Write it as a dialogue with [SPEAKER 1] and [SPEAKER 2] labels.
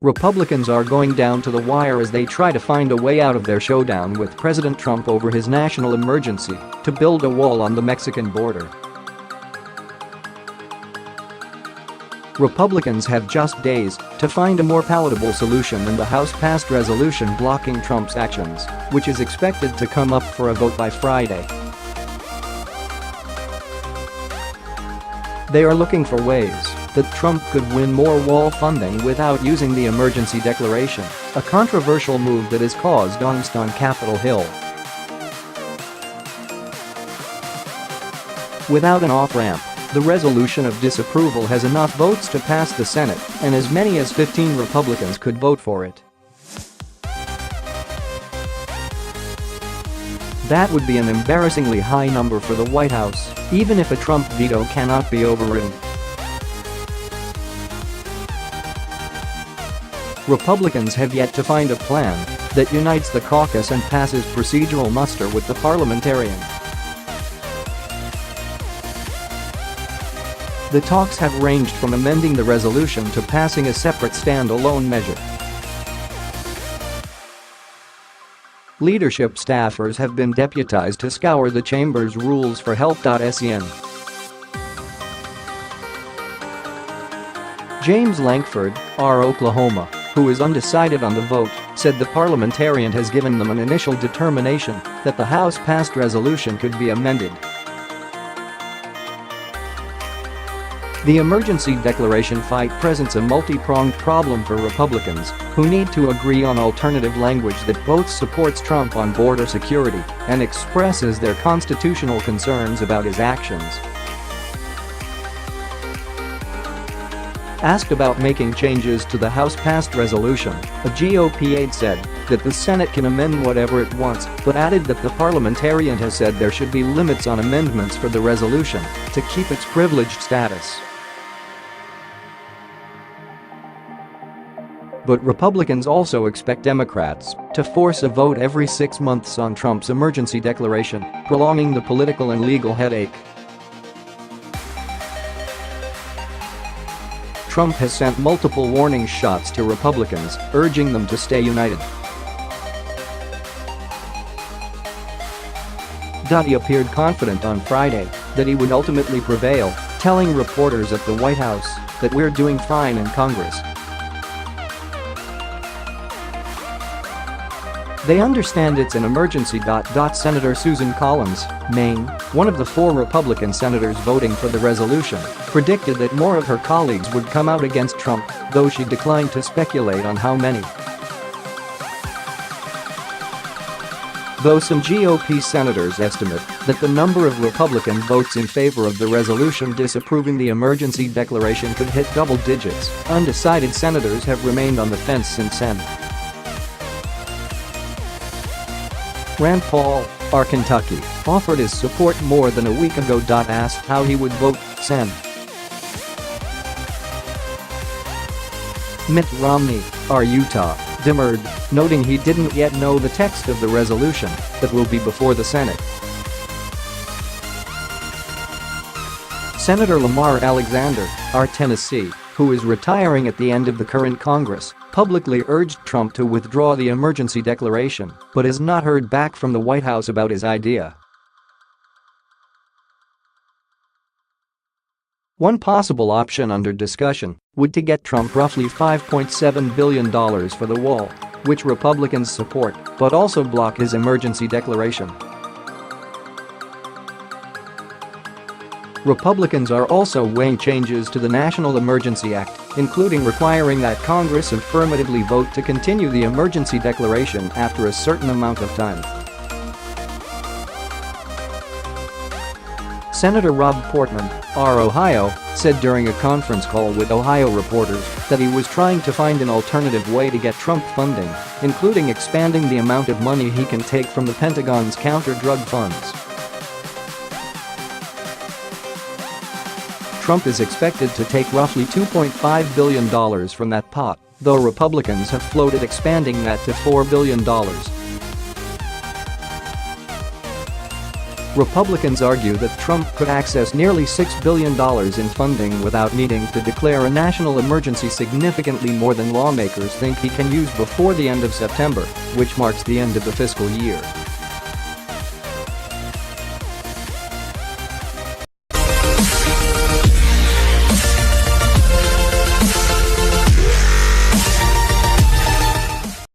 [SPEAKER 1] Republicans are going down to the wire as they try to find a way out of their showdown with President Trump over his national emergency to build a wall on the Mexican border. Republicans have just days to find a more palatable solution than the House-passed resolution blocking Trump's actions, which is expected to come up for a vote by Friday. They are looking for ways that Trump could win more wall funding without using the emergency declaration, a controversial move that has caused angst on Capitol Hill. Without an off-ramp, the resolution of disapproval has enough votes to pass the Senate, and as many as 15 Republicans could vote for it. That would be an embarrassingly high number for the White House, even if a Trump veto cannot be overridden. Republicans have yet to find a plan that unites the caucus and passes procedural muster with the parliamentarian. The talks have ranged from amending the resolution to passing a separate standalone measure. Leadership staffers have been deputized to scour the chamber's rules for help.sen. James Lankford, R. Oklahoma, who is undecided on the vote, said the parliamentarian has given them an initial determination that the House-passed resolution could be amended. The emergency declaration fight presents a multi-pronged problem for Republicans, who need to agree on alternative language that both supports Trump on border security and expresses their constitutional concerns about his actions. Asked about making changes to the House-passed resolution, a GOP aide said that the Senate can amend whatever it wants, but added that the parliamentarian has said there should be limits on amendments for the resolution to keep its privileged status. But Republicans also expect Democrats to force a vote every 6 months on Trump's emergency declaration, prolonging the political and legal headache. Trump has sent multiple warning shots to Republicans, urging them to stay united. He appeared confident on Friday that he would ultimately prevail, telling reporters at the White House that "we're doing fine in Congress. They understand it's an emergency." Senator Susan Collins, Maine, one of the 4 Republican senators voting for the resolution, predicted that more of her colleagues would come out against Trump, though she declined to speculate on how many. Though some GOP senators estimate that the number of Republican votes in favor of the resolution disapproving the emergency declaration could hit double digits, undecided senators have remained on the fence since then. Rand Paul, R. Kentucky, offered his support more than a week ago. Asked how he would vote, Sen. Mitt Romney, R. Utah, demurred, noting he didn't yet know the text of the resolution that will be before the Senate. Senator Lamar Alexander, R. Tennessee, who is retiring at the end of the current Congress, publicly urged Trump to withdraw the emergency declaration, but has not heard back from the White House about his idea. One possible option under discussion would to get Trump roughly $5.7 billion for the wall, which Republicans support, but also block his emergency declaration. Republicans are also weighing changes to the National Emergency Act, including requiring that Congress affirmatively vote to continue the emergency declaration after a certain amount of time. Senator Rob Portman, R. Ohio, said during a conference call with Ohio reporters that he was trying to find an alternative way to get Trump funding, including expanding the amount of money he can take from the Pentagon's counter-drug funds. Trump is expected to take roughly $2.5 billion from that pot, though Republicans have floated expanding that to $4 billion. Republicans argue that Trump could access nearly $6 billion in funding without needing to declare a national emergency, significantly more than lawmakers think he can use before the end of September, which marks the end of the fiscal year.